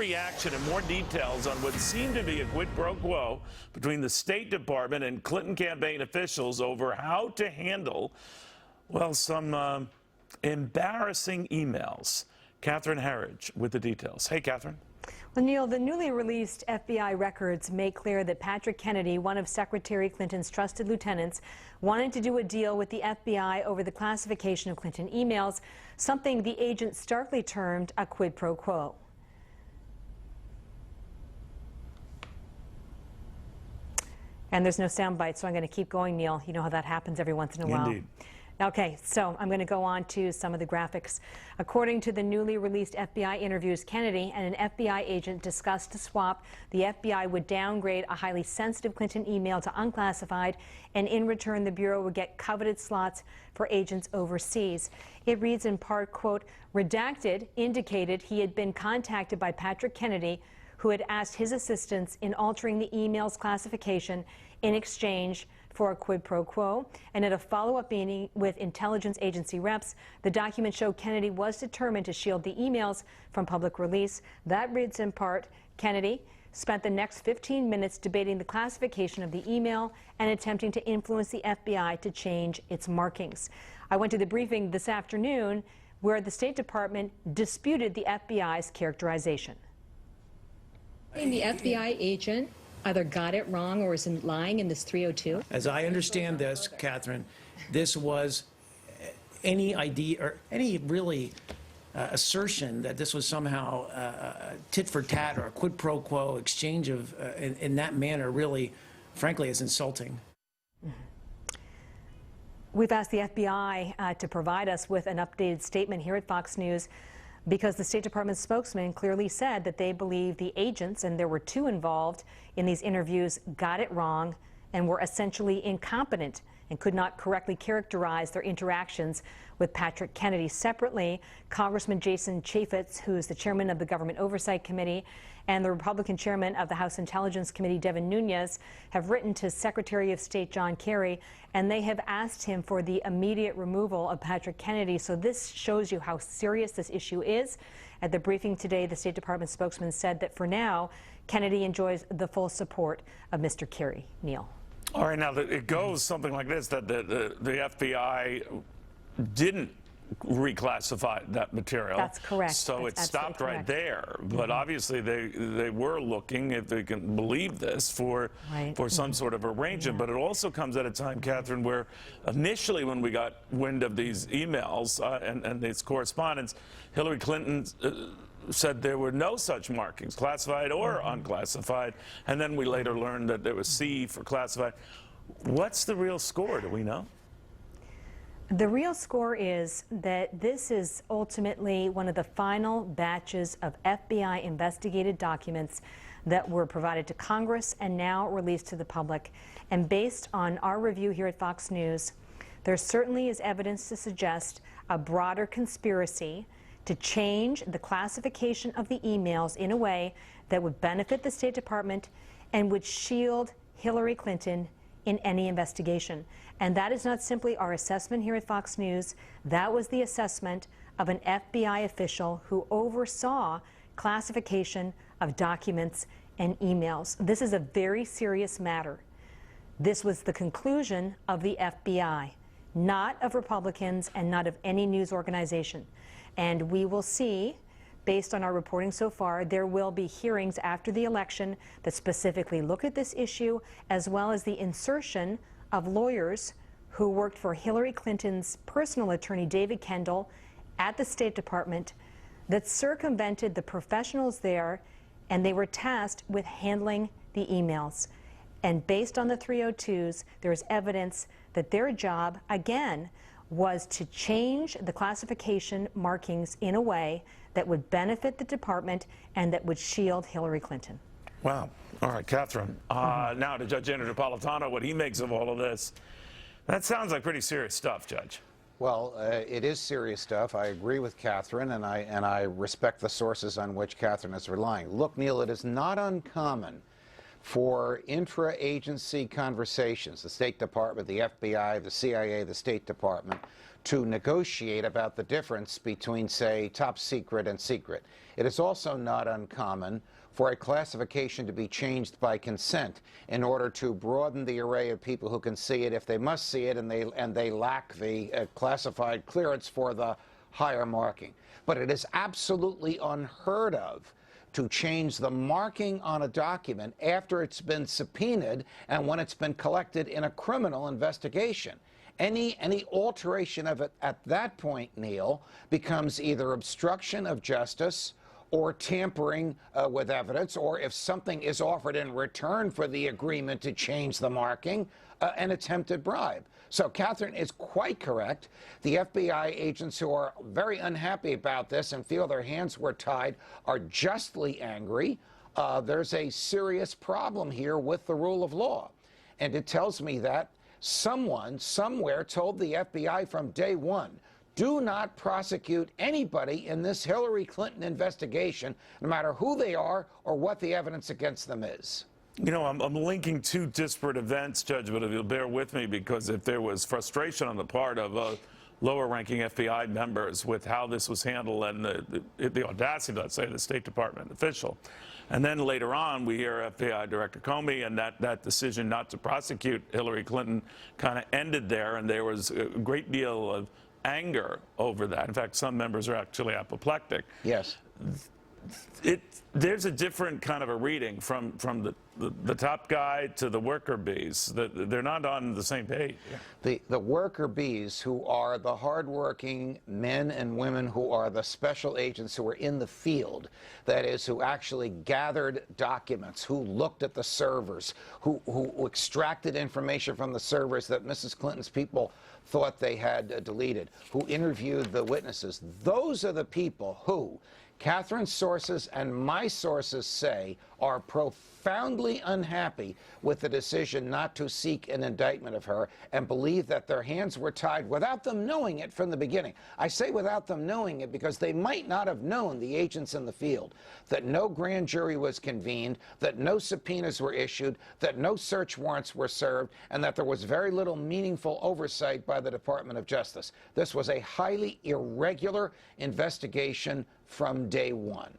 Reaction and more details on what seemed to be a quid pro quo between the State Department and Clinton campaign officials over how to handle, well, some embarrassing emails. Catherine Herridge with the details. Hey, Catherine. Well, Neil, the newly released FBI records make clear that Patrick Kennedy, one of Secretary Clinton's trusted lieutenants, wanted to do a deal with the FBI over the classification of Clinton emails, something the agent starkly termed a quid pro quo. And there's no soundbite, so I'm going to keep going, Neil. You know how that happens every once in a while. Indeed. Okay, so I'm going to go on to some of the graphics. According to the newly released FBI interviews, Kennedy and an FBI agent discussed a swap. The FBI would downgrade a highly sensitive Clinton email to unclassified, and in return, the Bureau would get coveted slots for agents overseas. It reads in part, quote, redacted indicated he had been contacted by Patrick Kennedy, who had asked his assistance in altering the email's classification in exchange for a quid pro quo. And at a follow-up meeting with intelligence agency reps, the document showed Kennedy was determined to shield the emails from public release. That reads in part, Kennedy spent the next 15 minutes debating the classification of the email and attempting to influence the FBI to change its markings. I went to the briefing this afternoon where the State Department disputed the FBI's characterization. The FBI agent either got it wrong or is lying in this 302? As I understand this, Catherine, this was any idea or any really assertion that this was somehow tit for tat or a quid pro quo exchange of in that manner really, frankly, is insulting. We've asked the FBI to provide us with an updated statement here at Fox News, because the State Department spokesman clearly said that they believe the agents, and there were two involved in these interviews, got it wrong and were essentially incompetent and could not correctly characterize their interactions with Patrick Kennedy. Separately, Congressman Jason Chaffetz, who is the chairman of the Government Oversight Committee, and the Republican chairman of the House Intelligence Committee, Devin Nunes, have written to Secretary of State John Kerry, and they have asked him for the immediate removal of Patrick Kennedy. So this shows you how serious this issue is. At the briefing today, the State Department spokesman said that for now, Kennedy enjoys the full support of Mr. Kerry. Neil. All right, now it goes something like this, that the FBI didn't reclassify that material. That's correct. So That's it stopped correct. right there. But obviously they were looking, if they can believe this, for some sort of arrangement. But it also comes at a time, Catherine, where initially when we got wind of these emails and this correspondence, Hillary Clinton said there were no such markings, classified or unclassified, and then we later learned that there was C for classified. What's the real score? Do we know? The real score is that this is ultimately one of the final batches of FBI investigated documents that were provided to Congress and now released to the public. And based on our review here at Fox News, there certainly is evidence to suggest a broader conspiracy to change the classification of the emails in a way that would benefit the State Department and would shield Hillary Clinton in any investigation. And that is not simply our assessment here at Fox News. That was the assessment of an FBI official who oversaw classification of documents and emails. This is a very serious matter. This was the conclusion of the FBI, not of Republicans and not of any news organization. And we will see, based on our reporting so far, there will be hearings after the election that specifically look at this issue, as well as the insertion of lawyers who worked for Hillary Clinton's personal attorney, David Kendall, at the State Department, that circumvented the professionals there, and they were tasked with handling the emails. And based on the 302s, there is evidence that their job, again, was to change the classification markings in a way that would benefit the department and that would shield Hillary Clinton. Wow. All right, Catherine. Now to Judge Andrew Napolitano, what he makes of all of this. That sounds like pretty serious stuff, Judge. Well, it is serious stuff. I agree with Catherine, and I respect the sources on which Catherine is relying. Look, Neil, it is not uncommon for intra-agency conversations, the State Department, the FBI, the CIA, the State Department, to negotiate about the difference between, say, top secret and secret. It is also not uncommon for a classification to be changed by consent in order to broaden the array of people who can see it if they must see it and they lack the classified clearance for the higher marking. But it is absolutely unheard of to change the marking on a document after it's been subpoenaed and when it's been collected in a criminal investigation. Any alteration of it at that point, Neil, becomes either obstruction of justice or tampering with evidence, or if something is offered in return for the agreement to change the marking, an attempted bribe. So Catherine is quite correct. The FBI agents who are very unhappy about this and feel their hands were tied are justly angry. There's a serious problem here with the rule of law. And it tells me that someone somewhere told the FBI from day one, do not prosecute anybody in this Hillary Clinton investigation, no matter who they are or what the evidence against them is. You know, I'm linking two disparate events, Judge, but if you'll bear with me, because if there was frustration on the part of lower-ranking FBI members with how this was handled and the audacity, let's say, of the State Department official, and then later on we hear FBI Director Comey and that decision not to prosecute Hillary Clinton kind of ended there, and there was a great deal of anger over that. In fact, some members are actually apoplectic. Yes. There's a different kind of a reading from the top guy to the worker bees. They're not on the same page. The worker bees, who are the hardworking men and women who are the special agents who are in the field, that is, who actually gathered documents, who looked at the servers, who extracted information from the servers that Mrs. Clinton's people thought they had deleted, who interviewed the witnesses. Those are the people who Catherine's sources and my sources say are profoundly unhappy with the decision not to seek an indictment of her and believe that their hands were tied without them knowing it from the beginning. I say without them knowing it because they might not have known, the agents in the field, that no grand jury was convened, that no subpoenas were issued, that no search warrants were served, and that there was very little meaningful oversight by the Department of Justice. This was a highly irregular investigation from day one.